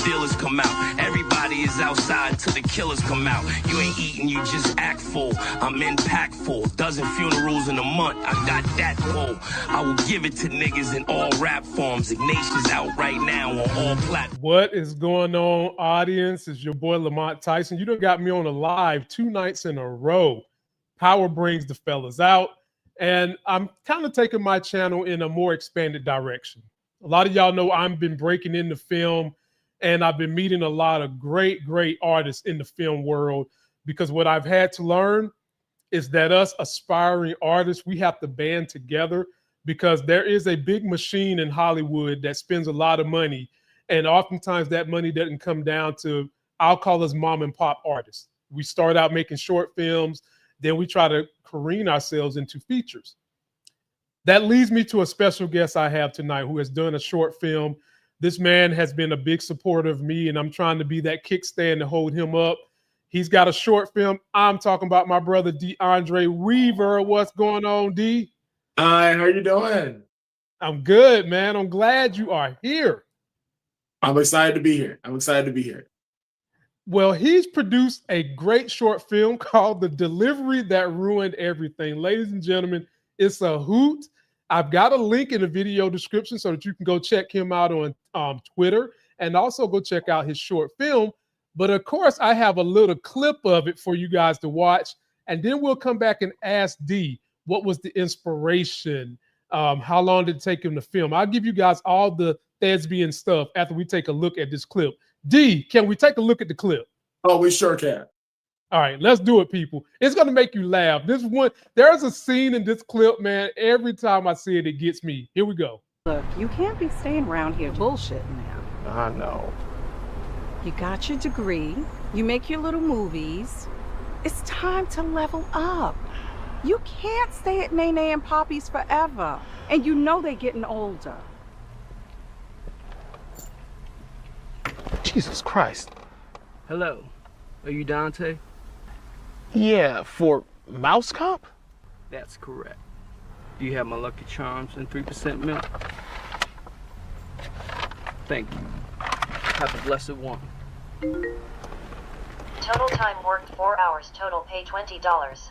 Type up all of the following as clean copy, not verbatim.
dealers come out. Everybody is outside till the killers come out. You ain't eating, you just act full. I'm impactful. Dozen funerals in a month, I got that pull. I will give it to niggas in all rap forms. Ignatius out right now on all platforms. What is going on, audience? It's your boy Lamont Tyson. You done got me on a live 2 nights in a row. Power brings the fellas out. And I'm kind of taking my channel in a more expanded direction. A lot of y'all know I've been breaking into film, and I've been meeting a lot of great artists in the film world, because what I've had to learn is that us aspiring artists, we have to band together, because there is a big machine in Hollywood that spends a lot of money. And oftentimes that money doesn't come down to, I'll call us mom and pop artists. We start out making short films, then we try to careen ourselves into features. That leads me to a special guest I have tonight who has done a short film. This man has been a big supporter of me, and I'm trying to be that kickstand to hold him up. He's got a short film. I'm talking about my brother, DeAndre Weaver. What's going on, D? Hi, how you doing? I'm good, man. I'm glad you are here. I'm excited to be here. Well, he's produced a great short film called The Delivery That Ruined Everything. Ladies and gentlemen, it's a hoot. I've got a link in the video description so that you can go check him out on Twitter, and also go check out his short film. But of course, I have a little clip of it for you guys to watch, and then we'll come back and ask D, what was the inspiration? How long did it take him to film? I'll give you guys all the thespian stuff after we take a look at this clip. D, can we take a look at the clip? Oh, we sure can. All right, let's do it, people. It's going to make you laugh. There's a scene in this clip, man. Every time I see it, it gets me. Here we go. Look, you can't be staying around here bullshitting now. I know. You got your degree. You make your little movies. It's time to level up. You can't stay at Nene and Poppy's forever. And you know they're getting older. Jesus Christ. Hello. Are you Dante? Yeah, for Mouse Cop? That's correct. Do you have my Lucky Charms and 3% milk? Thank you. Have a blessed one. Total time worked 4 hours. Total pay $20.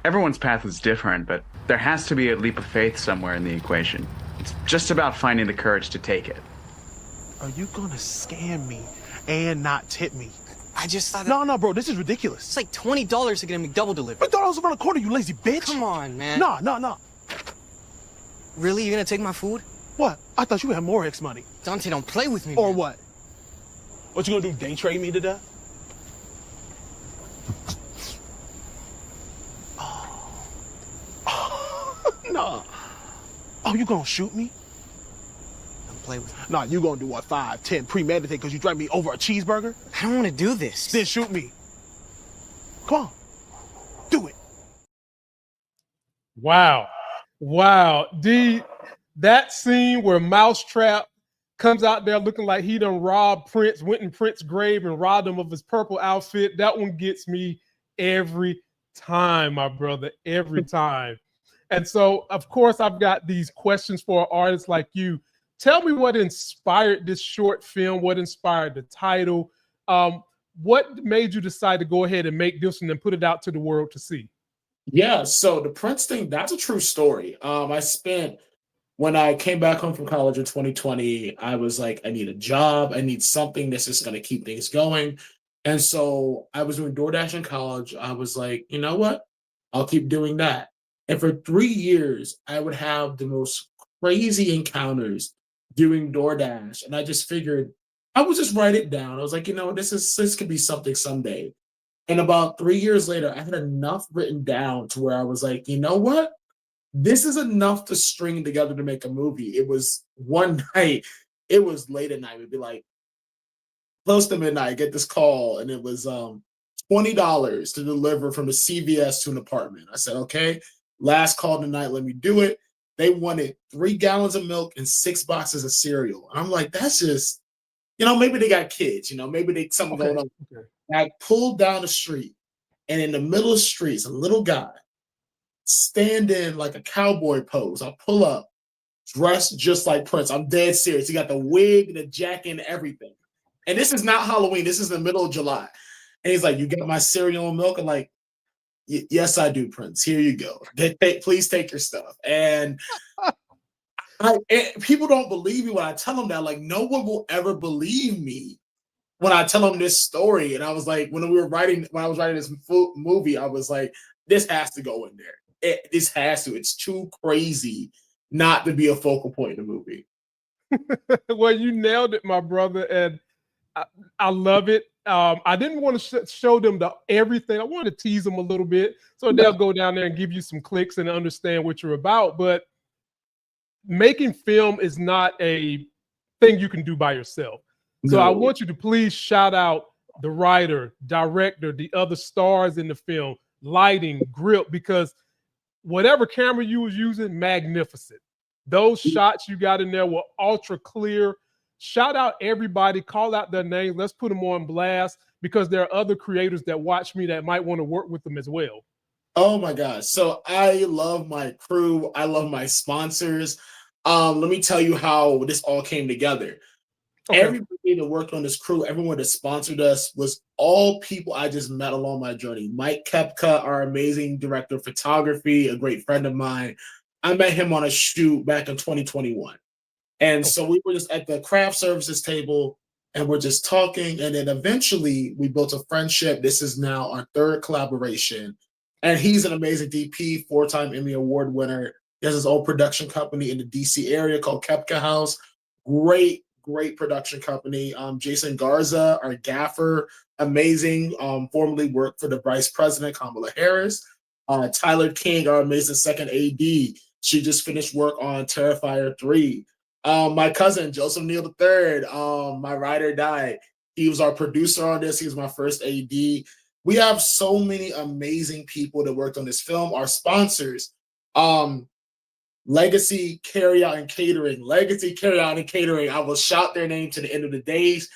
Everyone's path is different, but there has to be a leap of faith somewhere in the equation. It's just about finding the courage to take it. Are you gonna scam me and not tip me? I just thought... No, bro, this is ridiculous. It's like $20 to get a McDouble delivered. $20 around the corner, you lazy bitch. Come on, man. No. Really? You gonna take my food? What? I thought you had more X money. Dante, don't play with me, Or man. what? What you gonna do, day trade me to death? No. Oh, you gonna shoot me? Don't play with me. Nah, you gonna do what, 5, 10, premeditate because you drive me over a cheeseburger? I don't want to do this. Then shoot me. Come on. Do it. Wow. D, that scene where Mousetrap comes out there looking like he done robbed Prince, went in Prince's grave and robbed him of his purple outfit. That one gets me every time, my brother, every time. And so, of course, I've got these questions for artists like you. Tell me what inspired this short film, what inspired the title, what made you decide to go ahead and make this one and put it out to the world to see? Yeah, so the Prince thing, that's a true story. When I came back home from college in 2020, I was like, I need a job. I need something that's just going to keep things going. And so I was doing DoorDash in college. I was like, you know what? I'll keep doing that. And for 3 years, I would have the most crazy encounters doing DoorDash. And I just figured I would just write it down. I was like, you know, this could be something someday. And about 3 years later, I had enough written down to where I was like, you know what? This is enough to string together to make a movie. It was one night, it was late at night. It'd be like close to midnight, I get this call, and it was $20 to deliver from the CVS to an apartment. I said, okay, last call tonight, let me do it. They wanted 3 gallons of milk and 6 boxes of cereal. And I'm like, that's just, maybe they got kids, maybe they something going on. Okay. I pulled down the street, and in the middle of the street is a little guy standing like a cowboy pose. I pull up, dressed just like Prince. I'm dead serious. He got the wig, the jacket, and everything. And this is not Halloween. This is the middle of July. And he's like, you got my cereal and milk? I'm like, yes, I do, Prince. Here you go. Please take your stuff. And people don't believe me when I tell them that. Like, no one will ever believe me when I tell them this story. And I was like, when I was writing this movie, I was like, this has to go in there. This has to. It's too crazy not to be a focal point in the movie. Well, you nailed it, my brother, and I love it. I didn't want to show them everything. I wanted to tease them a little bit so they'll go down there and give you some clicks and understand what you're about. But making film is not a thing you can do by yourself. So I want you to please shout out the writer, director, the other stars in the film, lighting, grip, because whatever camera you was using, magnificent. Those shots you got in there were ultra clear. Shout out everybody, call out their names. Let's put them on blast because there are other creators that watch me that might want to work with them as well. Oh my gosh. So I love my crew. I love my sponsors. Let me tell you how this all came together. Okay. Everybody that worked on this crew, everyone that sponsored us was all people I just met along my journey. Mike Kepka, our amazing director of photography, a great friend of mine. I met him on a shoot back in 2021. And so we were just at the craft services table and we're just talking. And then eventually we built a friendship. This is now our third collaboration. And he's an amazing DP, 4-time Emmy Award winner. He has his own production company in the DC area called Kepka House. Great production company. Jason Garza, our gaffer, amazing. Formerly worked for the Vice President, Kamala Harris. Tyler King, our amazing second AD. She just finished work on Terrifier 3. My cousin, Joseph Neal III, my ride or die. He was our producer on this. He was my first AD. We have so many amazing people that worked on this film. Our sponsors, Legacy Carryout and Catering. Legacy Carryout and Catering. I will shout their name to the end of the days.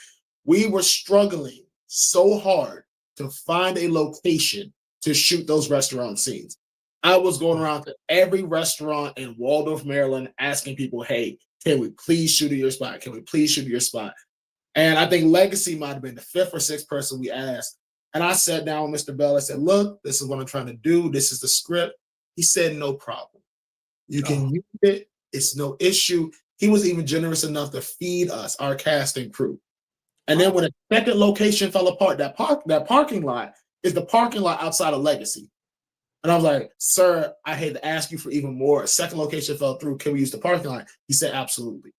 We were struggling so hard to find a location to shoot those restaurant scenes. I was going around to every restaurant in Waldorf, Maryland, asking people, hey, can we please shoot at your spot? Can we please shoot at your spot? And I think Legacy might have been the 5th or 6th person we asked. And I sat down with Mr. Bell. I said, look, this is what I'm trying to do. This is the script. He said, no problem. You can use it. It's no issue. He was even generous enough to feed us, our cast and crew. And then when the second location fell apart, that parking lot is the parking lot outside of Legacy. And I was like, sir, I hate to ask you for even more. A second location fell through. Can we use the parking lot? He said, absolutely.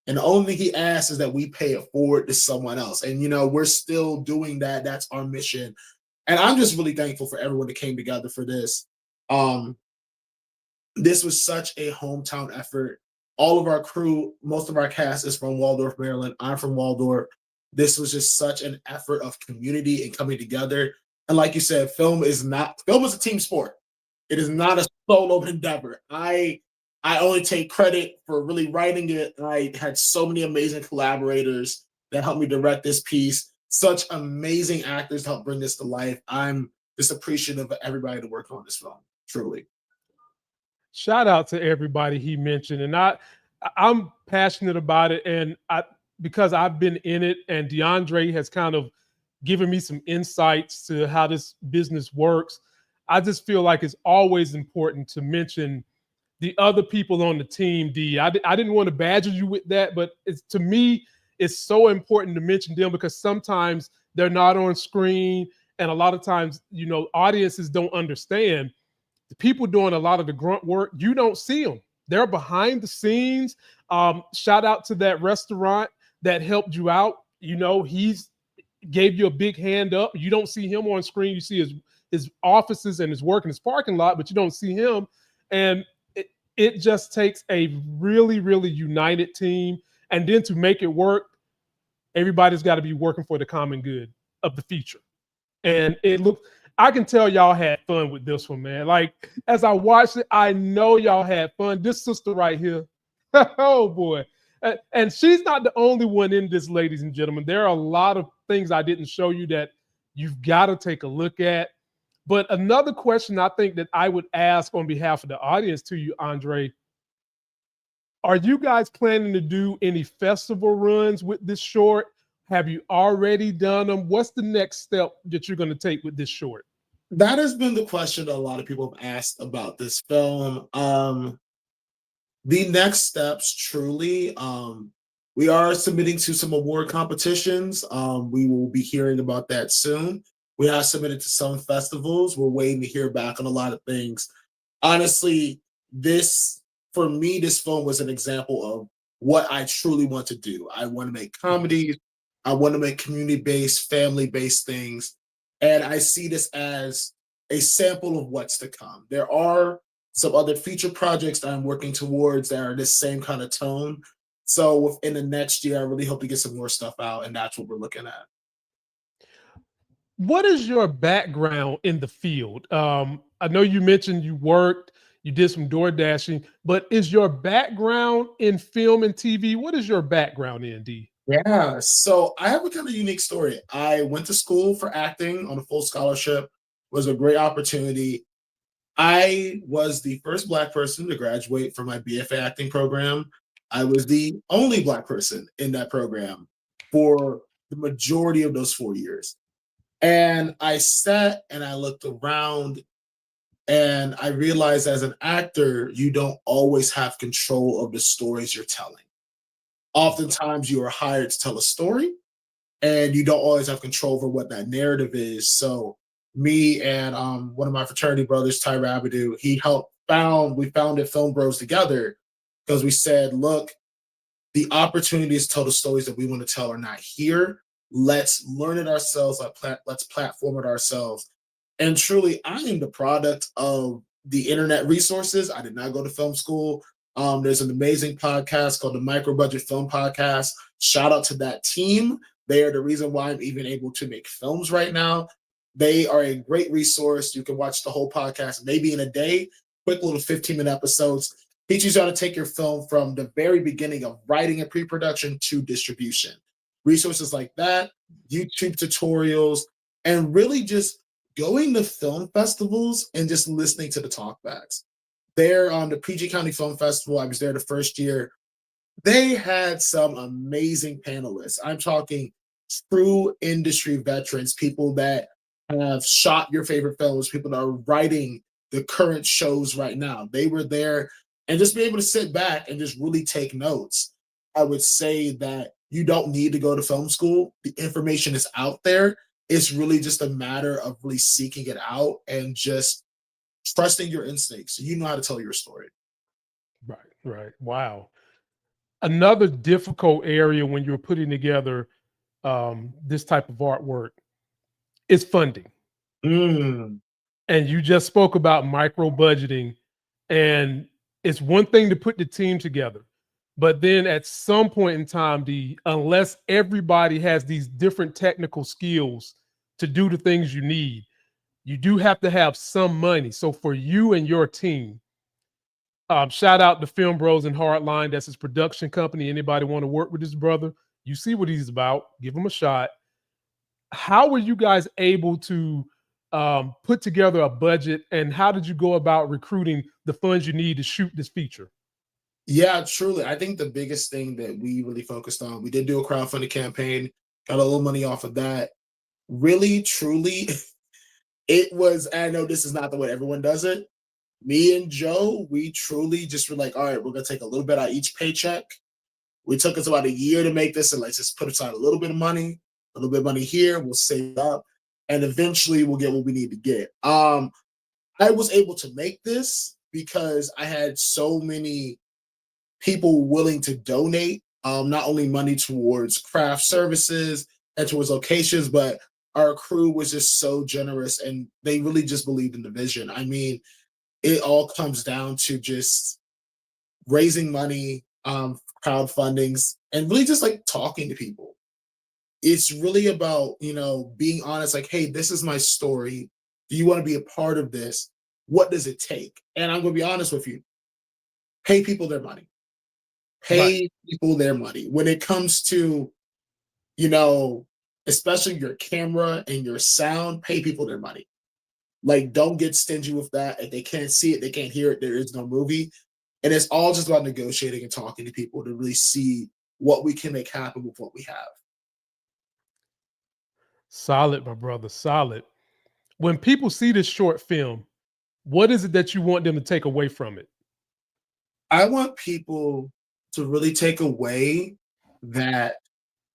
And the only thing he asked is that we pay it forward to someone else. And, we're still doing that. That's our mission. And I'm just really thankful for everyone that came together for this. This was such a hometown effort. All of our crew, most of our cast is from Waldorf, Maryland. I'm from Waldorf. This was just such an effort of community and coming together. And like you said, film is a team sport. It is not a solo endeavor. I only take credit for really writing it. I had so many amazing collaborators that helped me direct this piece. Such amazing actors helped bring this to life. I'm just appreciative of everybody that worked on this film, truly. Shout out to everybody he mentioned. And I'm passionate about it. And because I've been in it and DeAndre has kind of given me some insights to how this business works, I just feel like it's always important to mention the other people on the team, D. I didn't want to badger you with that, but to me, it's so important to mention them because sometimes they're not on screen. And a lot of times, audiences don't understand. The people doing a lot of the grunt work, you don't see them. They're behind the scenes. Shout out to that restaurant that helped you out. He's gave you a big hand up. You don't see him on screen. You see his offices and his work in his parking lot, but you don't see him. And it just takes a really, really united team. And then to make it work, everybody's got to be working for the common good of the feature. And I can tell y'all had fun with this one, man. Like, as I watched it, I know y'all had fun. This sister right here, oh boy. And she's not the only one in this, ladies and gentlemen. There are a lot of things I didn't show you that you've got to take a look at. But another question I think that I would ask on behalf of the audience to you, Andre, are you guys planning to do any festival runs with this short? Have you already done them? What's the next step that you're going to take with this short? That has been the question that a lot of people have asked about this film. The next steps, truly, we are submitting to some award competitions. We will be hearing about that soon. We have submitted to some festivals. We're waiting to hear back on a lot of things. Honestly, for me, this film was an example of what I truly want to do. I want to make comedies. I want to make community-based, family-based things. And I see this as a sample of what's to come. There are some other feature projects that I'm working towards that are this same kind of tone. So within the next year, I really hope to get some more stuff out, and that's what we're looking at. What is your background in the field? I know you mentioned you did some door dashing, but is your background in film and TV? What is your background in, D? Yeah, so I have a kind of unique story. I went to school for acting on a full scholarship. It was a great opportunity. I was the first Black person to graduate from my BFA acting program. I was the only Black person in that program for the majority of those 4 years. And I sat and I looked around and I realized as an actor, you don't always have control of the stories you're telling. Oftentimes you are hired to tell a story and you don't always have control over what that narrative is. So me and one of my fraternity brothers, Ty Rabidou, we founded Film Bros together because we said, look, the opportunities to tell the stories that we want to tell are not here. Let's learn it ourselves. Let's platform it ourselves. And truly, I am the product of the internet resources. I did not go to film school. There's an amazing podcast called the Micro Budget Film Podcast. Shout out to that team. They are the reason why I'm even able to make films right now. They are a great resource. You can watch the whole podcast maybe in a day, quick little 15-minute episodes. Teaches you how to take your film from the very beginning of writing and pre-production to distribution. Resources like that, YouTube tutorials, and really just going to film festivals and just listening to the talkbacks. There on the PG County Film Festival, I was there the first year. They had some amazing panelists. I'm talking true industry veterans, people that have shot your favorite films, people that are writing the current shows right now. They were there, and just be able to sit back and just really take notes. I would say that you don't need to go to film school. The information is out there. It's really just a matter of really seeking it out and just trusting your instincts. So you know how to tell your story. Right. Wow. Another difficult area when you're putting together this type of artwork is funding. And you just spoke about micro budgeting, and it's one thing to put the team together, but then at some point in time, unless everybody has these different technical skills to do the things you need, you do have to have some money. So for you and your team, shout out to Film Bros and Hardline. That's his production company. Anybody want to work with this brother, you see what he's about, give him a shot. How were you guys able to put together a budget, and how did you go about recruiting the funds you need to shoot this feature? Yeah, truly. I think the biggest thing that we really focused on, we did do a crowdfunding campaign, got a little money off of that. Really, truly, it was, I know this is not the way everyone does it. Me and Joe, we truly just were like, all right, we're going to take a little bit out of each paycheck. We took us about a year to make this, and let's just put aside a little bit of money, a little bit of money here, we'll save up, and eventually we'll get what we need to get. I was able to make this because I had so many people willing to donate, not only money towards craft services and towards locations, but our crew was just so generous, and they really just believed in the vision. I mean, it all comes down to just raising money, crowdfundings, and really just like talking to people. It's really about, being honest, like, hey, this is my story. Do you want to be a part of this? What does it take? And I'm going to be honest with you. Pay people their money. Pay people their money. When it comes to, especially your camera and your sound, pay people their money. Like, don't get stingy with that. If they can't see it, they can't hear it, there is no movie. And it's all just about negotiating and talking to people to really see what we can make happen with what we have. Solid, my brother. Solid. When people see this short film, what is it that you want them to take away from it? I want people to really take away that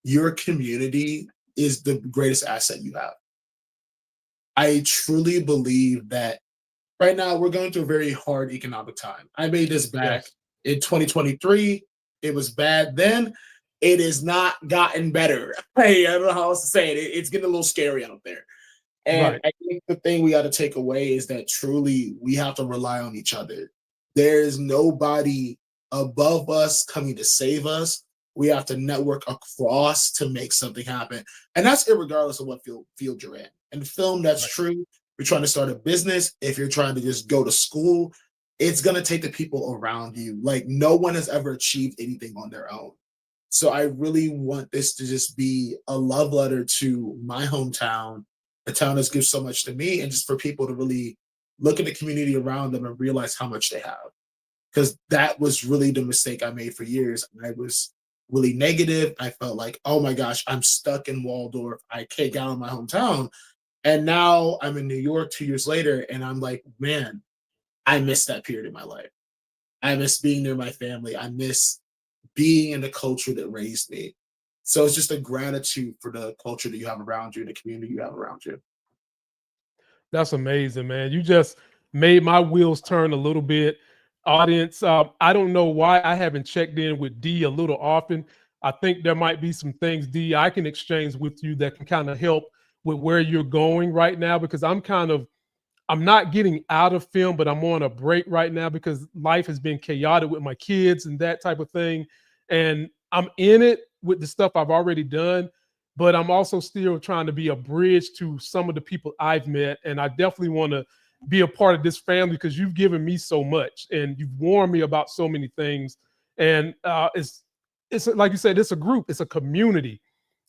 your community is the greatest asset you have. I truly believe that right now we're going through a very hard economic time. I made this back in 2023. It was bad then. It has not gotten better. Hey, I don't know how else to say it. It's getting a little scary out there. And I think the thing we got to take away is that truly we have to rely on each other. There is nobody above us coming to save us. We have to network across to make something happen. And that's irregardless of what field you're in. In film, that's true. If you're trying to start a business, if you're trying to just go to school, it's going to take the people around you. Like, no one has ever achieved anything on their own. So I really want this to just be a love letter to my hometown, a town that's given so much to me, and just for people to really look at the community around them and realize how much they have. Because that was really the mistake I made for years. I was really negative. I felt like, oh my gosh, I'm stuck in Waldorf. I can't get out of my hometown. And now I'm in New York 2 years later, and I'm like, man, I miss that period in my life. I miss being near my family. I miss being in the culture that raised me. So it's just a gratitude for the culture that you have around you, the community you have around you. That's amazing, man. You just made my wheels turn a little bit. Audience, I don't know why I haven't checked in with D a little often. I think there might be some things, D, I can exchange with you that can kind of help with where you're going right now, because I'm not getting out of film, but I'm on a break right now because life has been chaotic with my kids and that type of thing. And I'm in it with the stuff I've already done, but I'm also still trying to be a bridge to some of the people I've met. And I definitely want to be a part of this family because you've given me so much and you've warned me about so many things. And it's like you said, it's a group, it's a community.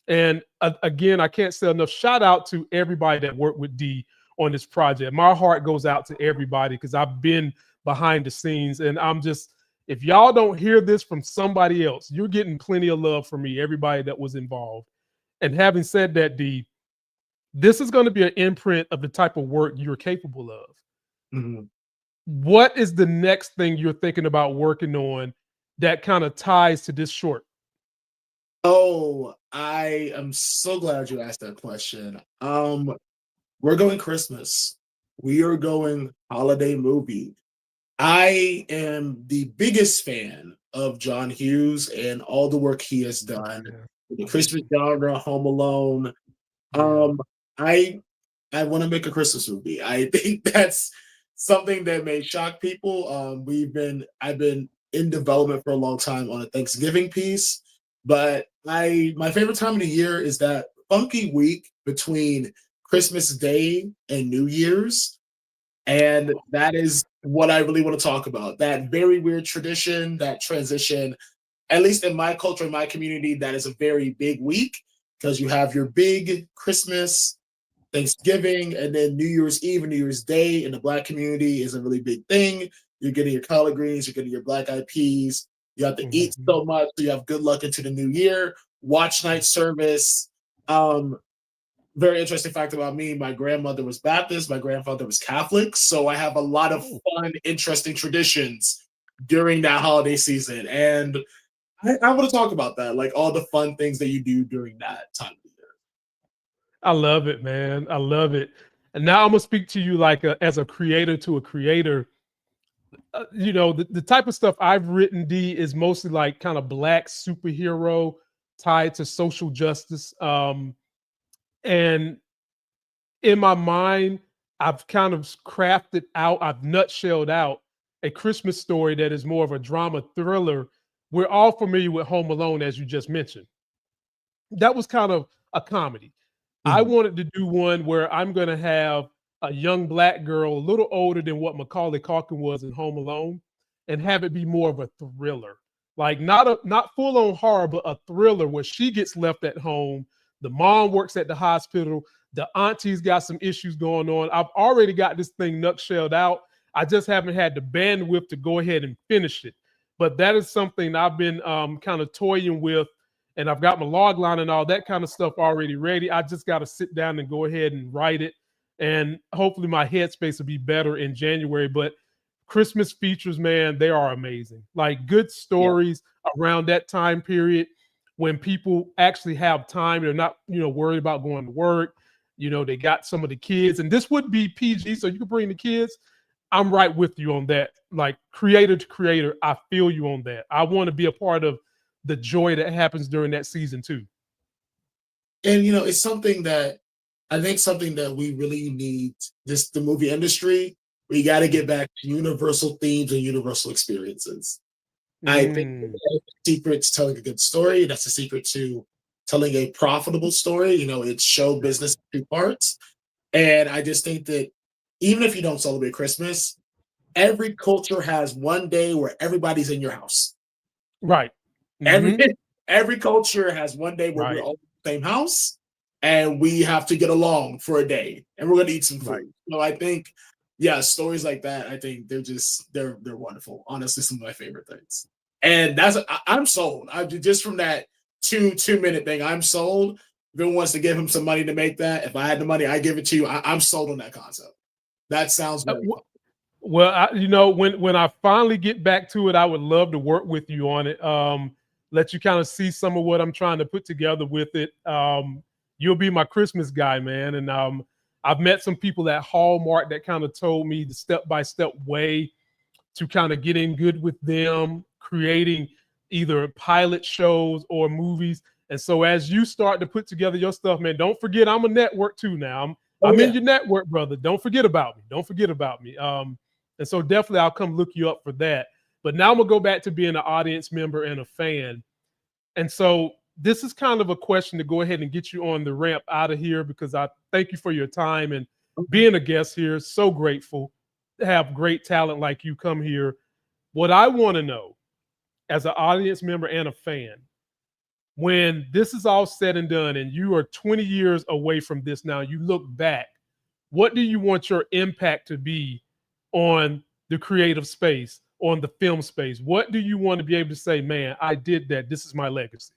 And again, I can't say enough shout out to everybody that worked with D on this project. My heart goes out to everybody because I've been behind the scenes, and I'm just, if y'all don't hear this from somebody else, you're getting plenty of love from me, everybody that was involved. And having said that, D, this is going to be an imprint of the type of work you're capable of. Mm-hmm. What is the next thing you're thinking about working on that kind of ties to this short? Oh, I am so glad you asked that question. We're going Christmas. We are going holiday movie. I am the biggest fan of John Hughes and all the work he has done. The Christmas genre, Home Alone. I want to make a Christmas movie. I think that's something that may shock people. I've been in development for a long time on a Thanksgiving piece, but my favorite time of the year is that funky week between Christmas Day and New Year's. And that is what I really want to talk about. That very weird tradition, that transition, at least in my culture, in my community, that is a very big week because you have your big Christmas, Thanksgiving, and then New Year's Eve and New Year's Day in the Black community is a really big thing. You're getting your collard greens, you're getting your black eyed peas. You have to eat so much, so you have good luck into the new year. Watch night service. Very interesting fact about me, my grandmother was Baptist, my grandfather was Catholic, so I have a lot of fun, interesting traditions during that holiday season. And I want to talk about that, like all the fun things that you do during that time of the year. I love it, man. I love it. And now I'm going to speak to you like as a creator to a creator. The type of stuff I've written, D, is mostly like kind of Black superhero tied to social justice. And in my mind, I've kind of crafted out, I've nutshelled out a Christmas story that is more of a drama thriller. We're all familiar with Home Alone, as you just mentioned. That was kind of a comedy. I wanted to do one where I'm going to have a young Black girl, a little older than what Macaulay Culkin was in Home Alone, and have it be more of a thriller. Like not full-on horror, but a thriller where she gets left at home. The mom works at the hospital. The auntie's got some issues going on. I've already got this thing nutshelled out. I just haven't had the bandwidth to go ahead and finish it. But that is something I've been kind of toying with and I've got my log line and all that kind of stuff already ready. I just got to sit down and go ahead and write it. And hopefully my headspace will be better in January. But Christmas features, man, they are amazing. Like good stories around that time period when people actually have time. They're not, worried about going to work. They got some of the kids. And this would be PG, so you can bring the kids. I'm right with you on that. Like creator to creator, I feel you on that. I want to be a part of the joy that happens during that season too. And it's something that I think we really need, just the movie industry. We got to get back to universal themes and universal experiences. I think that's the secret to telling a good story. That's the secret to telling a profitable story. It's show business in 2 parts. And I just think that even if you don't celebrate Christmas, every culture has one day where everybody's in your house. Right. Every culture has one day where we're all in the same house and we have to get along for a day and we're going to eat some food. I think, stories like that, I think they're wonderful. Honestly, some of my favorite things. And I'm sold. Just from that two-minute thing, I'm sold. If anyone wants to give him some money to make that, if I had the money, I'd give it to you. I'm sold on that concept. That sounds very fun. Well, when I finally get back to it, I would love to work with you on it. Let you kind of see some of what I'm trying to put together with it. You'll be my Christmas guy, man. And I've met some people at Hallmark that kind of told me the step-by-step way to kind of get in good with them, creating either pilot shows or movies. And so as you start to put together your stuff, man, don't forget I'm a network too now. I'm in your network, brother. Don't forget about me. And so definitely I'll come look you up for that. But now I'm going to go back to being an audience member and a fan. And so this is kind of a question to go ahead and get you on the ramp out of here, because I thank you for your time and being a guest here. So grateful to have great talent like you come here. What I want to know as an audience member and a fan, when this is all said and done and you are 20 years away from this now, you look back, what do you want your impact to be on the creative space, on the film space? What do you want to be able to say, man, I did that. This is my legacy?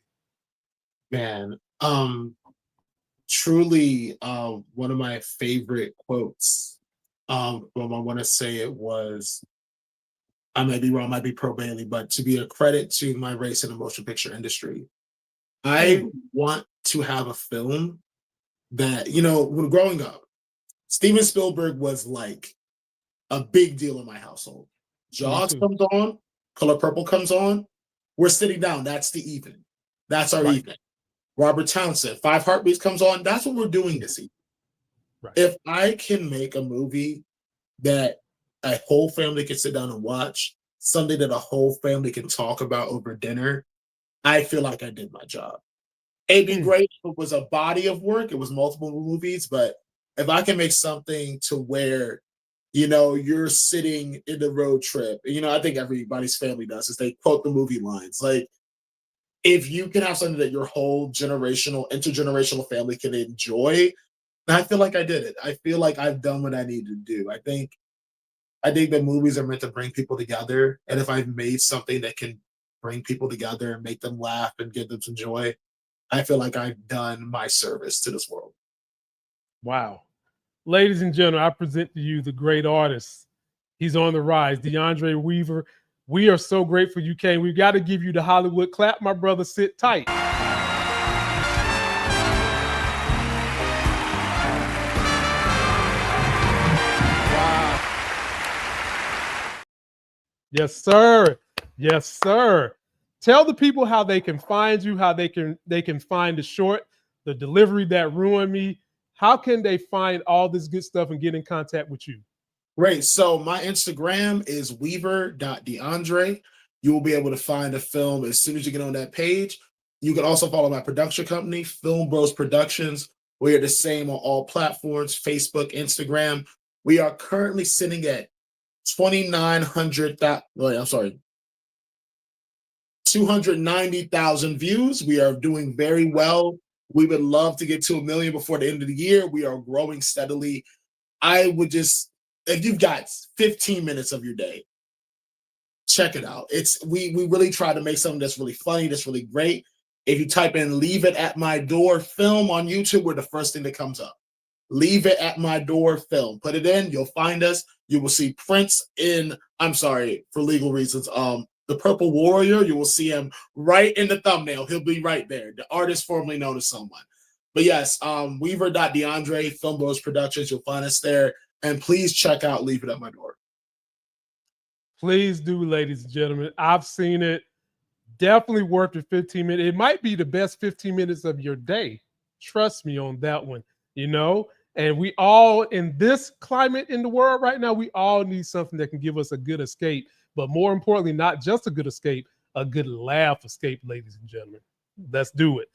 Man, truly one of my favorite quotes. I want to say it was, I might be wrong, might be Pro Bailey, but to be a credit to my race in the motion picture industry, I want to have a film that, when growing up, Steven Spielberg was like a big deal in my household. Jaws comes on, Color Purple comes on, we're sitting down. That's the evening. That's our evening. Robert Townsend, 5 Heartbeats comes on. That's what we're doing this evening. Right. If I can make a movie that a whole family can sit down and watch, something that a whole family can talk about over dinner, I feel like I did my job. It'd be great if it was a body of work, it was multiple movies, but if I can make something to where, you're sitting in the road trip, I think everybody's family does, is they quote the movie lines. Like, if you can have something that your whole intergenerational family can enjoy, I feel like I did it. I feel like I've done what I need to do. I think that movies are meant to bring people together. And if I've made something that can bring people together and make them laugh and give them some joy, I feel like I've done my service to this world. Wow. Ladies and gentlemen, I present to you the great artist. He's on the rise, DeAndre Weaver. We are so grateful you came. We've got to give you the Hollywood clap. My brother, sit tight. Wow. Yes, sir. Yes, sir. Tell the people how they can find you, how they can find the short, The Delivery That Ruined Me. How can they find all this good stuff and get in contact with you? Great. So my Instagram is weaver.deandre. You will be able to find the film as soon as you get on that page. You can also follow my production company, Film Bros Productions. We are the same on all platforms, Facebook, Instagram. We are currently sitting at 290,000 views. We are doing very well. We would love to get to 1 million before the end of the year. We are growing steadily. I would just, if you've got 15 minutes of your day, check it out. We really try to make something that's really funny, that's really great. If you type in Leave It At My Door film on YouTube, we're the first thing that comes up. Leave It At My Door film. Put it in, you'll find us. You will see Prince in, I'm sorry, for legal reasons, the Purple Warrior. You will see him right in the thumbnail. He'll be right there. The artist formerly known as someone. But yes, Weaver.DeAndre, Film Bros Productions. You'll find us there. And please check out Leave It At My Door. Please do, ladies and gentlemen. I've seen it. Definitely worth the 15 minutes. It might be the best 15 minutes of your day. Trust me on that one, you know? And we all, in this climate in the world right now, we all need something that can give us a good escape. But more importantly, not just a good escape, a good laugh escape, ladies and gentlemen. Let's do it.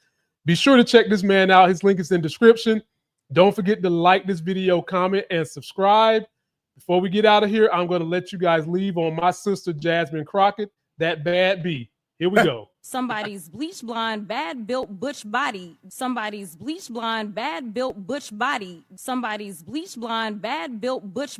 Be sure to check this man out. His link is in the description. Don't forget to like this video, comment, and subscribe. Before we get out of here, I'm going to let you guys leave on my sister, Jasmine Crockett, that bad B. Here we go. Somebody's bleach blonde, bad built butch body. Somebody's bleach blonde, bad built butch body. Somebody's bleach blonde, bad built butch